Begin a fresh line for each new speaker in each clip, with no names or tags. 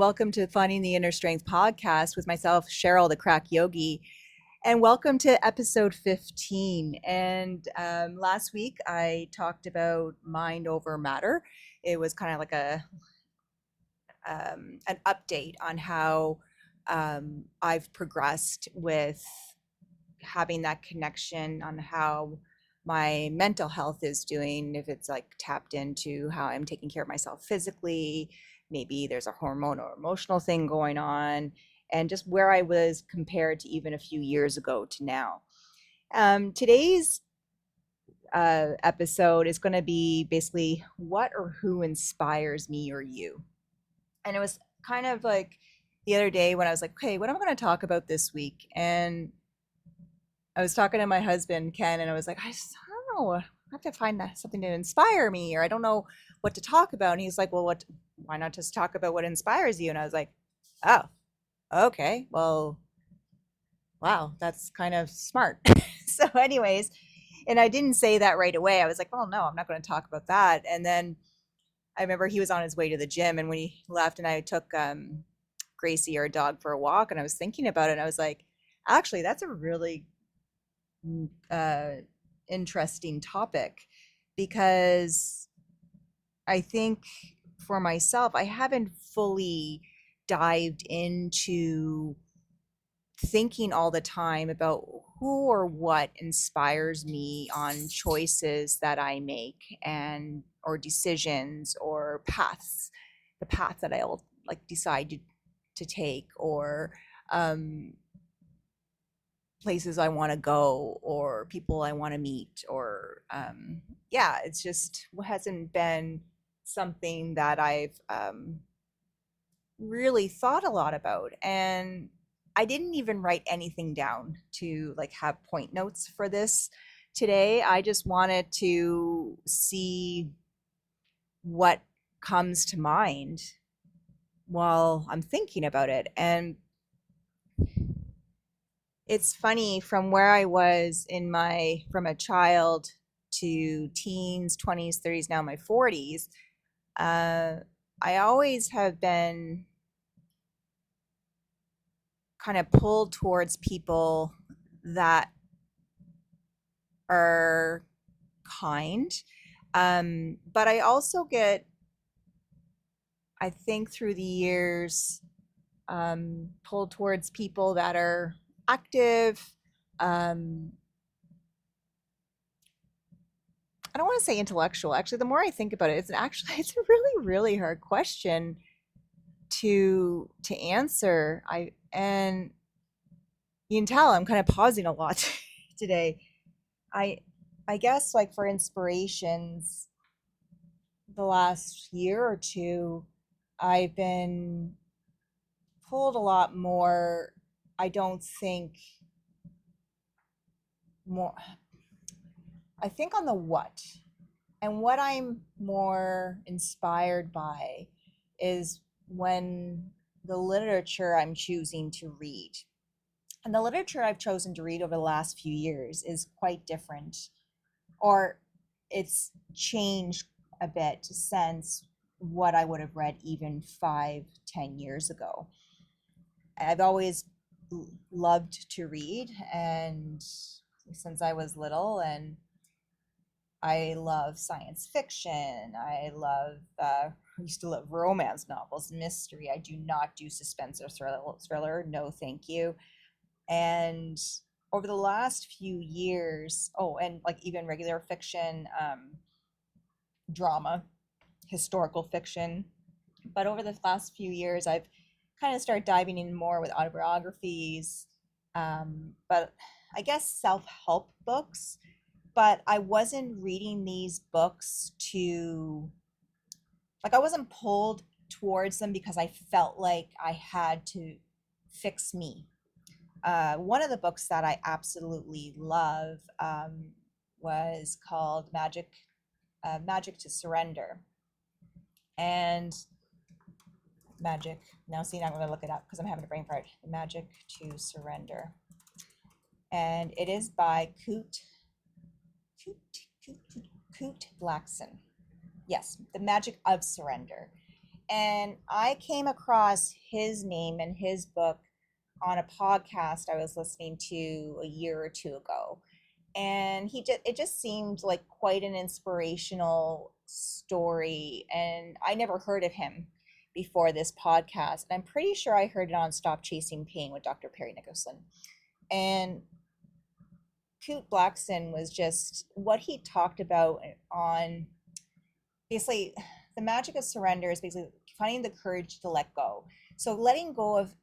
welcome to Finding the Inner Strength podcast with myself, Cheryl, the Crack Yogi. And welcome to episode 15. And last week I talked about mind over matter. It was kind of like an update on how I've progressed with having that connection on how my mental health is doing, if it's like tapped into how I'm taking care of myself physically, maybe there's a hormone or emotional thing going on, and just where I was compared to even a few years ago to now. Today's episode is going to be basically what or who inspires me or you. And it was kind of like the other day when I was like, okay, what am I going to talk about this week? And I was talking to my husband, Ken, and I was like, I don't know. I have to find something to inspire me, or I don't know what to talk about. And he's like, well, why not just talk about what inspires you? And I was like, oh, okay. Well, wow, that's kind of smart. So anyways, and I didn't say that right away. I was like, well, no, I'm not going to talk about that. And then I remember he was on his way to the gym, and when he left and I took Gracie, our dog, for a walk, and I was thinking about it, and I was like, actually, that's a really uh, interesting topic, because I think for myself, I haven't fully dived into thinking all the time about who or what inspires me on choices that I make, and or decisions or paths, the path that I'll like decide to take, or um, places I want to go, or people I want to meet, or yeah, it's just hasn't been something that I've really thought a lot about. And I didn't even write anything down to like have point notes for this today. I just wanted to see what comes to mind while I'm thinking about it. And it's funny, from where I was from a child to teens, 20s, 30s, now my 40s, uh, I always have been kind of pulled towards people that are kind. But I also get, I think through the years, pulled towards people that are active. Um, I don't want to say intellectual. Actually, the more I think about it, it's a really, really hard question to answer. And you can tell I'm kind of pausing a lot today. I I guess, like, for inspirations, the last year or two, I've been pulled a lot more. I don't think more. I think on the what, and what I'm more inspired by is when the literature I'm choosing to read. And the literature I've chosen to read over the last few years is quite different, or it's changed a bit since what I would have read even 5, 10 years ago. I've always loved to read, and since I was little, and I love science fiction. I used to love romance novels, mystery. I do not do suspense or thriller. No, thank you. And over the last few years, oh, and like even regular fiction, drama, historical fiction. But over the last few years, I've kind of started diving in more with autobiographies, but I guess self-help books. But I wasn't reading these books to, like, I wasn't pulled towards them because I felt like I had to fix me. One of the books that I absolutely love was called Magic to Surrender. And Magic, now see, now I'm going to look it up because I'm having a brain fart. Magic to Surrender. And it is by Kurt Blackson. Yes, The Magic of Surrender. And I came across his name and his book on a podcast I was listening to a year or two ago. And it just seemed like quite an inspirational story. And I never heard of him before this podcast. And I'm pretty sure I heard it on Stop Chasing Pain with Dr. Perry Nicholson. And Kute Blackson was just what he talked about on basically the magic of surrender is basically finding the courage to let go. So letting go of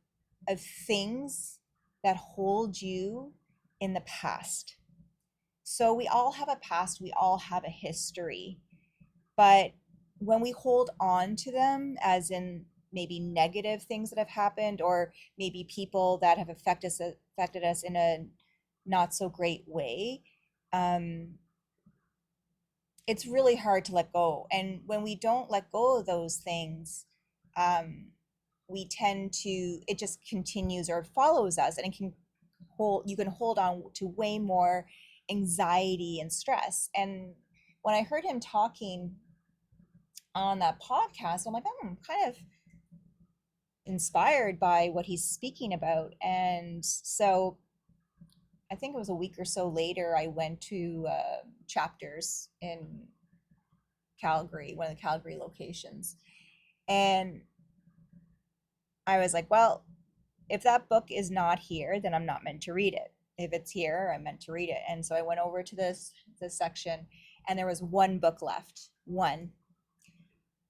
things that hold you in the past. So we all have a past, we all have a history, but when we hold on to them, as in maybe negative things that have happened, or maybe people that have affected us in a not so great way, um, it's really hard to let go. And when we don't let go of those things, um, we tend to, it just continues or follows us, and it can you can hold on to way more anxiety and stress. And when I heard him talking on that podcast, I'm like, I'm kind of inspired by what he's speaking about. And so I think it was a week or so later, I went to Chapters in Calgary, one of the Calgary locations. And I was like, well, if that book is not here, then I'm not meant to read it. If it's here, I'm meant to read it. And so I went over to this section, and there was one book left. One.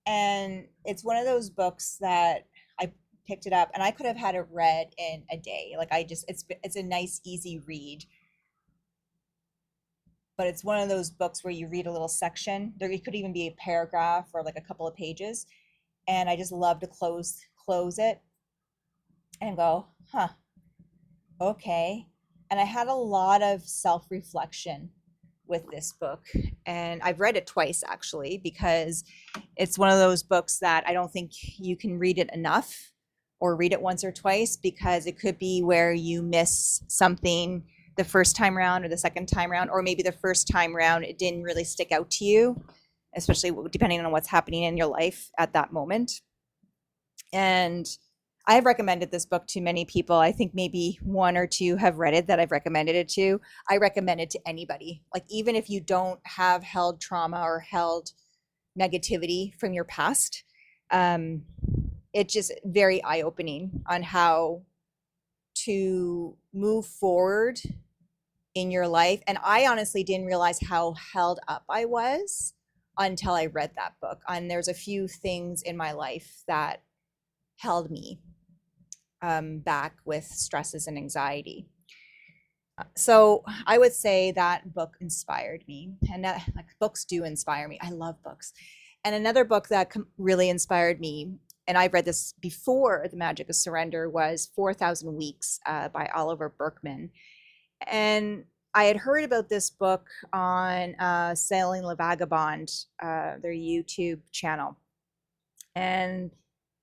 And it's one of those books that I picked it up, and I could have had it read in a day. Like it's a nice, easy read. But it's one of those books where you read a little section. There it could even be a paragraph or like a couple of pages. And I just love to close it and go, huh, okay. And I had a lot of self-reflection with this book. And I've read it twice actually, because it's one of those books that I don't think you can read it enough or read it once or twice, because it could be where you miss something the first time around or the second time around, or maybe the first time around it didn't really stick out to you, especially depending on what's happening in your life at that moment. And I have recommended this book to many people. I think maybe one or two have read it that I've recommended it to. I recommend it to anybody. Like, even if you don't have held trauma or held negativity from your past, it's just very eye-opening on how to move forward in your life. And I honestly didn't realize how held up I was until I read that book. And there's a few things in my life that held me back with stresses and anxiety. So I would say that book inspired me, and that, like, books do inspire me. I love books. And another book that really inspired me, and I've read this before The Magic of Surrender, was 4,000 Weeks by Oliver Burkeman. And I had heard about this book on Sailing the Vagabond, their YouTube channel. And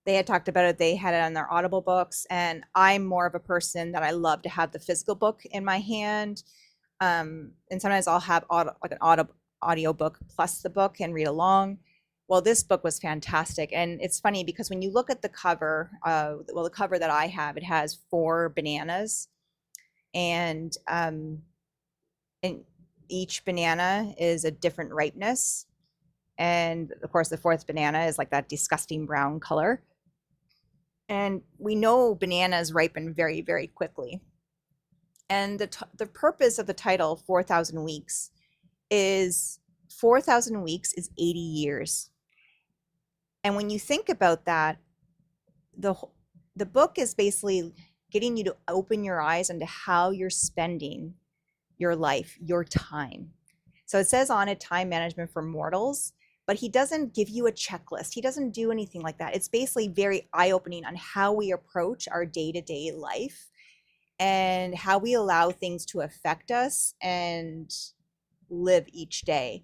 they had talked about it. They had it on their Audible books. And I'm more of a person that I love to have the physical book in my hand. And sometimes I'll have an audio book plus the book and read along. Well, this book was fantastic. And it's funny because when you look at the cover, the cover that I have, it has 4 bananas. And each banana is a different ripeness. And of course, the 4th banana is like that disgusting brown color. And we know bananas ripen very, very quickly. And the purpose of the title, 4,000 Weeks, is 4,000 weeks is 80 years. And when you think about that, the book is basically getting you to open your eyes into how you're spending your life, your time. So it says on it, time management for mortals, but he doesn't give you a checklist. He doesn't do anything like that. It's basically very eye-opening on how we approach our day-to-day life and how we allow things to affect us and live each day.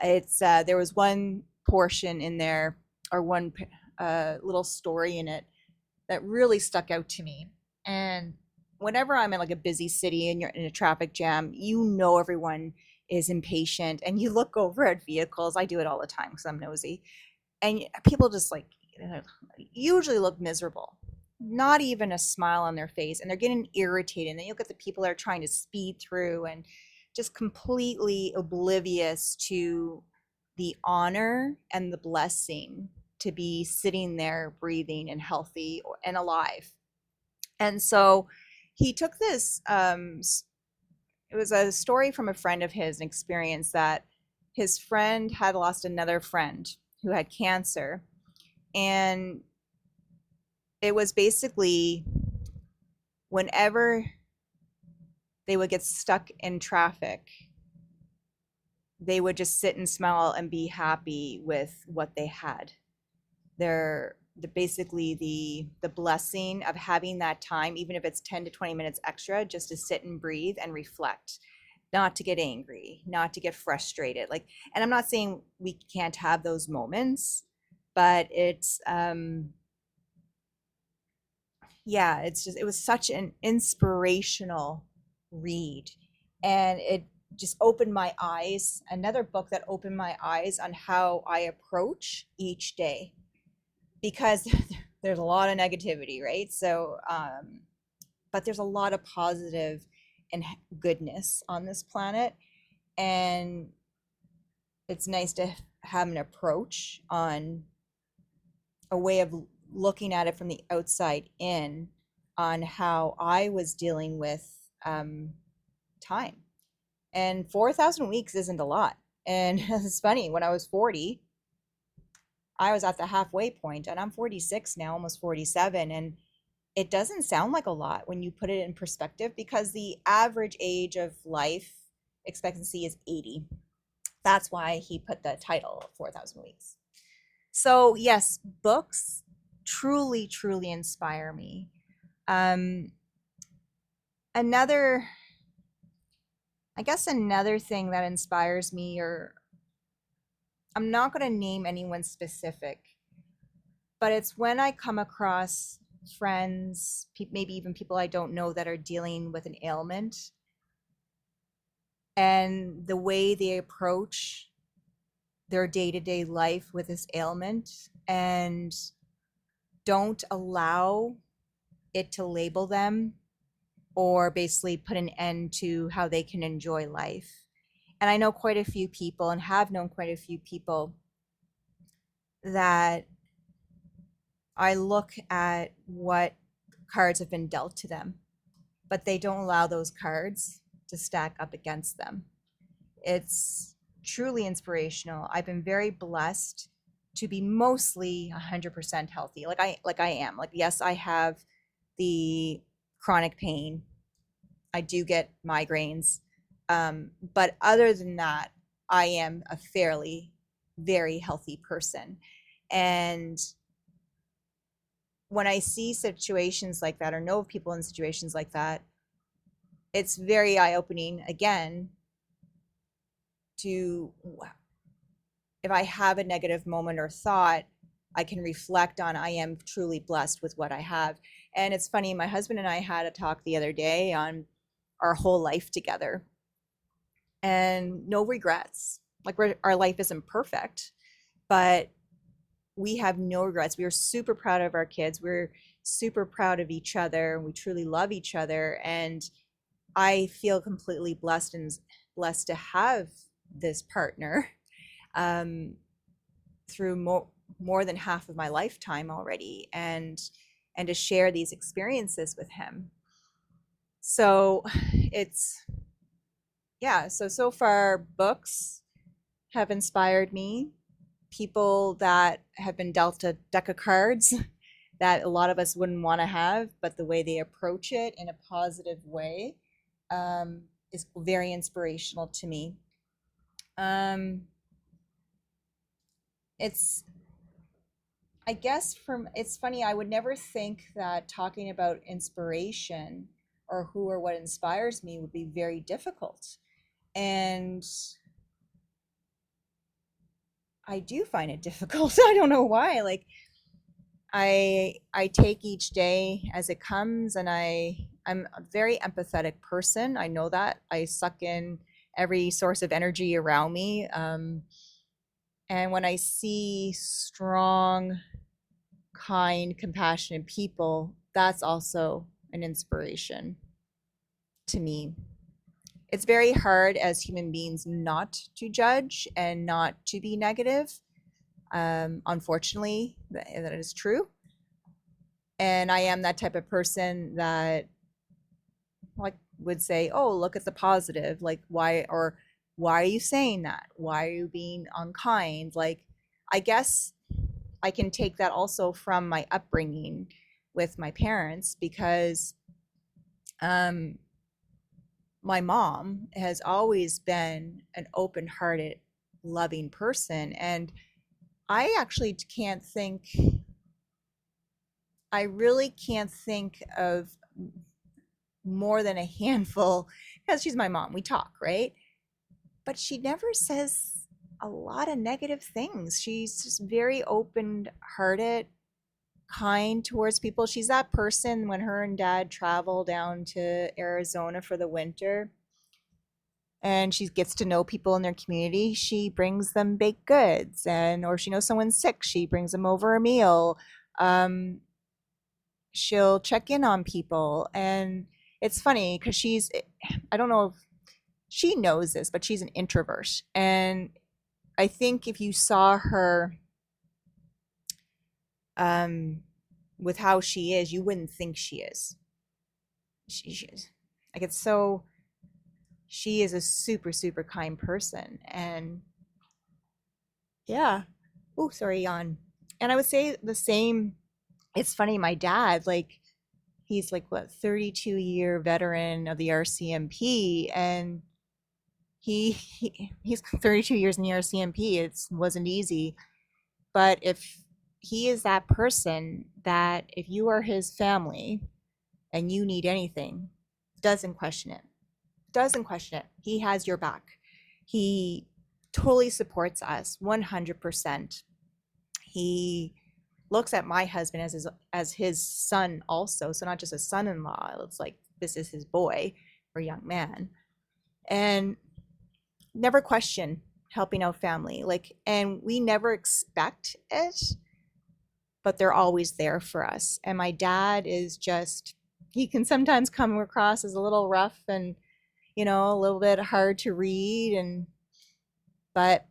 It's there was one portion in there, or one little story in it, that really stuck out to me. And whenever I'm in like a busy city and you're in a traffic jam, you know everyone is impatient, and you look over at vehicles. I do it all the time because I'm nosy. And people just like usually look miserable, not even a smile on their face, and they're getting irritated. And then you look at the people that are trying to speed through and just completely oblivious to the honor and the blessing to be sitting there breathing and healthy and alive. And so he took this, it was a story from a friend of his, an experience that his friend had lost another friend who had cancer. And it was basically whenever they would get stuck in traffic, they would just sit and smile and be happy with what they had. They're basically the blessing of having that time, even if it's 10 to 20 minutes extra, just to sit and breathe and reflect, not to get angry, not to get frustrated. Like, and I'm not saying we can't have those moments, but it's yeah, it's just, it was such an inspirational read. And it just opened my eyes, another book that opened my eyes on how I approach each day, because there's a lot of negativity, right? So but there's a lot of positive and goodness on this planet, and it's nice to have an approach on a way of looking at it from the outside in, on how I was dealing with time. And 4,000 weeks isn't a lot. And it's funny, when I was 40, I was at the halfway point, and I'm 46 now, almost 47. And it doesn't sound like a lot when you put it in perspective, because the average age of life expectancy is 80. That's why he put the title 4,000 weeks. So, yes, books truly, truly inspire me. Another, I guess, another thing that inspires me, or I'm not going to name anyone specific, but it's when I come across friends, maybe even people I don't know, that are dealing with an ailment, and the way they approach their day-to-day life with this ailment, and don't allow it to label them or basically put an end to how they can enjoy life. And I know quite a few people, and have known quite a few people, that I look at what cards have been dealt to them, but they don't allow those cards to stack up against them. It's truly inspirational. I've been very blessed to be mostly 100% healthy. Like I am. Like, yes, I have the chronic pain. I do get migraines. But other than that, I am a fairly very healthy person. And when I see situations like that, or know of people in situations like that, it's very eye-opening, again, to, if I have a negative moment or thought, I can reflect on, I am truly blessed with what I have. And it's funny, my husband and I had a talk the other day on our whole life together, and no regrets. Like, our life isn't perfect, but we have no regrets. We are super proud of our kids. We're super proud of each other. We truly love each other. And I feel completely blessed, and blessed to have this partner through more than half of my lifetime already, and to share these experiences with him. So it's, yeah, so far books have inspired me. People that have been dealt a deck of cards that a lot of us wouldn't want to have, but the way they approach it in a positive way is very inspirational to me. It's, I guess, it's funny, I would never think that talking about inspiration, or who or what inspires me, would be very difficult. And I do find it difficult. I don't know why. Like, I take each day as it comes, and I'm a very empathetic person. I know that. I suck in every source of energy around me. And when I see strong kind, compassionate people, that's also an inspiration to me. It's very hard as human beings not to judge and not to be negative. Unfortunately, that is true. And I am that type of person that like would say, "Oh, look at the positive. Like why are you saying that? Why are you being unkind?" Like I guess I can take that also from my upbringing with my parents because um my mom has always been an open-hearted, loving person, and I actually can't think I really can't think of more than a handful because she's my mom. We talk, right? But she never says a lot of negative things. She's just very open-hearted, kind towards people. She's that person when her and dad travel down to Arizona for the winter and she gets to know people in their community, she brings them baked goods, and or she knows someone's sick, she brings them over a meal. Um, she'll check in on people, and it's funny because I don't know if she knows this, but she's an introvert, and I think if you saw her um, with how she is, you wouldn't think she is. She's like it's so. She is a super super kind person, and yeah. Oh, sorry, yawn. And I would say the same. It's funny, my dad, like, he's like, what, 32-year veteran of the RCMP, and he's 32 years in the RCMP. It wasn't easy. But if he is that person that if you are his family and you need anything, doesn't question it. Doesn't question it. He has your back. He totally supports us 100%. He looks at my husband as his son also, so not just a son-in-law. It's like this is his boy or young man, and never question helping out family. Like, and we never expect it, but they're always there for us. And my dad is just he can sometimes come across as a little rough and a little bit hard to read, and but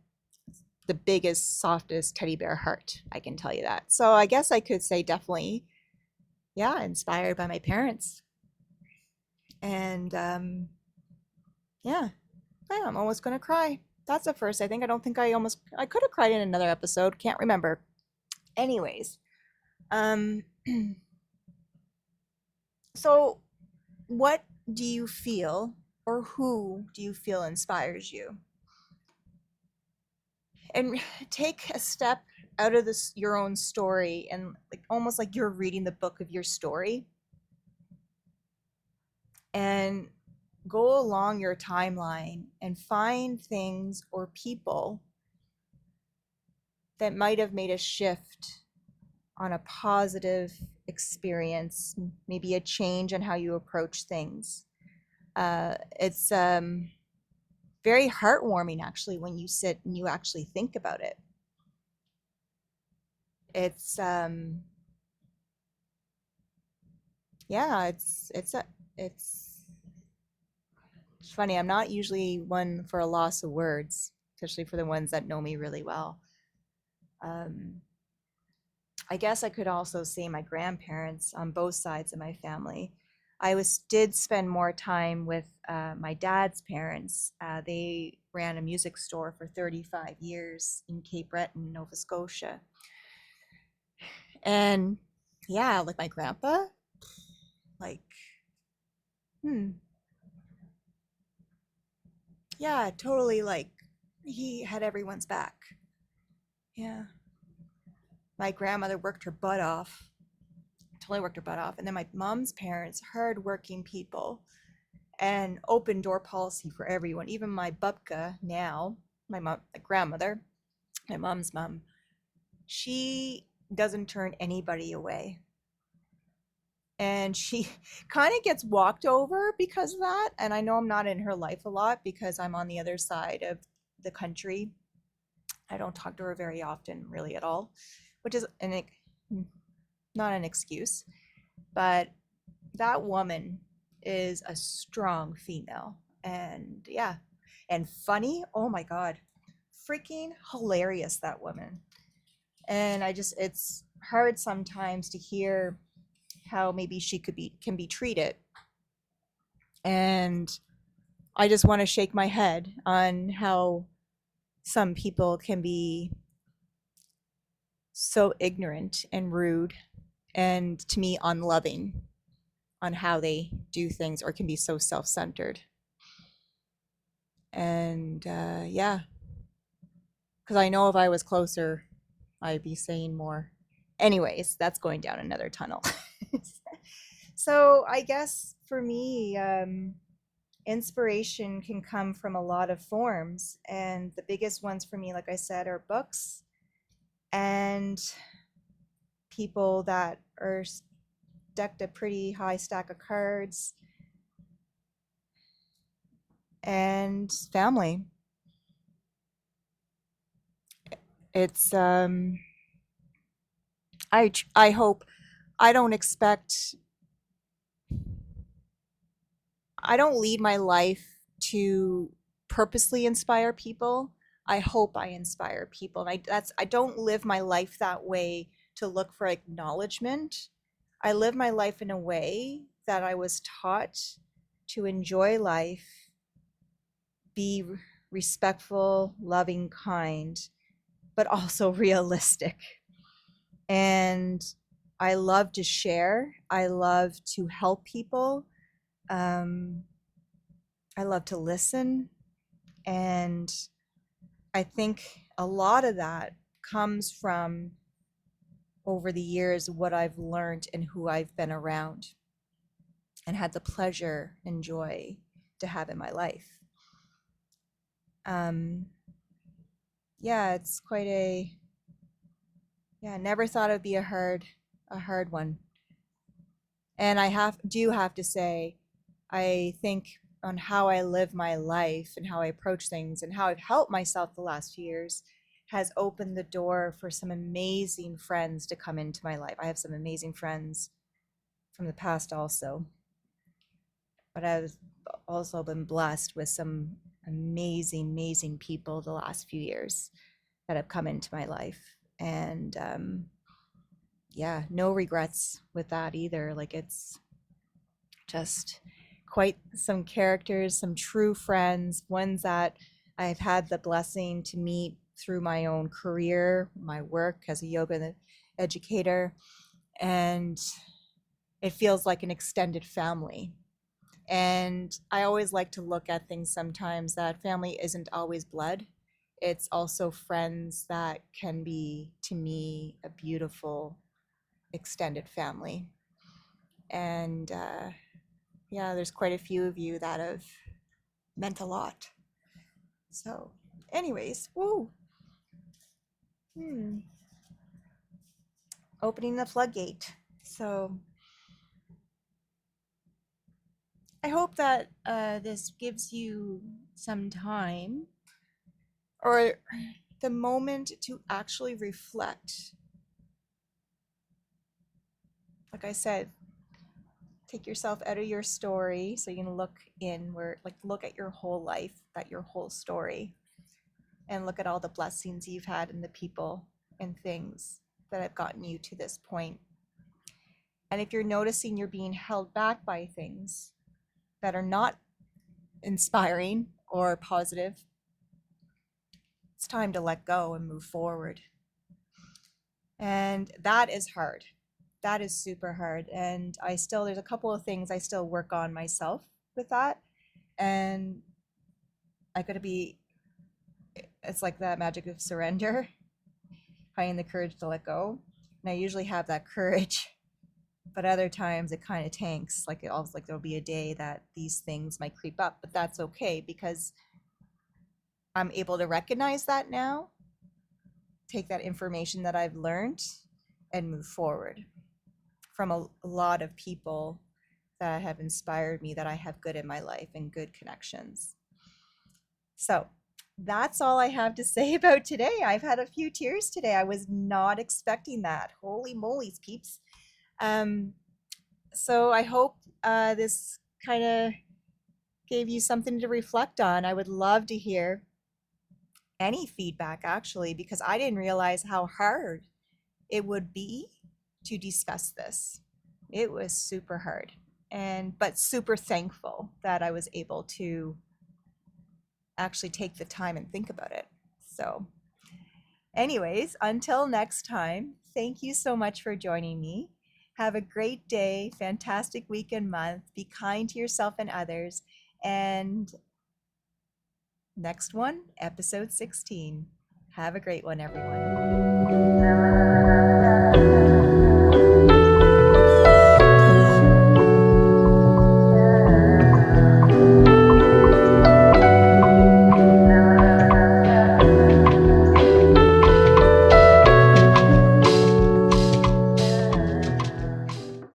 the biggest, softest teddy bear heart. I can tell you that. So I guess I could say definitely, yeah, inspired by my parents. And yeah, I'm almost gonna cry. That's a first. I think I don't think I could have cried in another episode. Can't remember. Anyways, um, so what do you feel, or who do you feel inspires you? And take a step out of this your own story and like almost like you're reading the book of your story and go along your timeline and find things or people that might have made a shift on a positive experience, maybe a change in how you approach things. It's very heartwarming actually when you sit and you actually think about it. It's yeah, it's funny. I'm not usually one for a loss of words, especially for the ones that know me really well. Um, I guess I could also say my grandparents on both sides of my family. I did spend more time with my dad's parents. They ran a music store for 35 years in Cape Breton, Nova Scotia. And yeah, like my grandpa, like, hmm, yeah, totally like he had everyone's back. Yeah. My grandmother worked her butt off, totally worked her butt off. And then my mom's parents, hardworking people, and open door policy for everyone. Even my babka now, my grandmother, my mom's mom, she doesn't turn anybody away. And she kind of gets walked over because of that. And I know I'm not in her life a lot because I'm on the other side of the country. I don't talk to her very often, really at all, which is, and it, not an excuse, but that woman is a strong female. And yeah, and funny. Oh my God. Freaking hilarious, that woman. And it's hard sometimes to hear how maybe she can be treated. And I just want to shake my head on how some people can be so ignorant and rude and, to me, unloving on how they do things, or can be so self-centered. And yeah, because I know if I was closer, I'd be saying more. Anyways, that's going down another tunnel. So I guess for me, inspiration can come from a lot of forms. And the biggest ones for me, like I said, are books and people that are decked a pretty high stack of cards, and family. It's I hope, I don't expect, I don't lead my life to purposely inspire people. I hope I inspire people. And I don't live my life that way to look for acknowledgement. I live my life in a way that I was taught to enjoy life, be respectful, loving, kind, but also realistic. And I love to share. I love to help people. Um, I love to listen. And I think a lot of that comes from, over the years, what I've learned and who I've been around and had the pleasure and joy to have in my life. Um, yeah, it's quite a, yeah, never thought it'd be a hard one. And do have to say, I think on how I live my life and how I approach things and how I've helped myself the last few years has opened the door for some amazing friends to come into my life. I have some amazing friends from the past also, but I've also been blessed with some amazing, amazing people the last few years that have come into my life. And yeah, no regrets with that either. Like, it's just quite some characters, some true friends, ones that I've had the blessing to meet through my own career, my work as a yoga educator. And it feels like an extended family. And I always like to look at things sometimes that family isn't always blood. It's also friends that can be, to me, a beautiful extended family. And yeah, there's quite a few of you that have meant a lot. So, anyways, woo. Hmm. Opening the floodgate. So, I hope that this gives you some time, or the moment, to actually reflect. Like I said, take yourself out of your story so you can look inward, like look at your whole life, at your whole story, and look at all the blessings you've had and the people and things that have gotten you to this point. And if you're noticing you're being held back by things that are not inspiring or positive, it's time to let go and move forward. And that is hard. That is super hard. And there's a couple of things I still work on myself with that. And I gotta be, it's like that magic of surrender, finding the courage to let go. And I usually have that courage, but other times it kind of tanks. Like, it always, like, there'll be a day that these things might creep up, but that's okay because I'm able to recognize that now, take that information that I've learned, and move forward from a lot of people that have inspired me, that I have good in my life and good connections. So that's all I have to say about today. I've had a few tears today. I was not expecting that. Holy moly's, peeps. So I hope this kind of gave you something to reflect on. I would love to hear any feedback actually, because I didn't realize how hard it would be to discuss this. It was super hard, and but super thankful that I was able to actually take the time and think about it. So, anyways, until next time, thank you so much for joining me. Have a great day, fantastic week and month. Be kind to yourself and others. And next one, episode 16. Have a great one, everyone.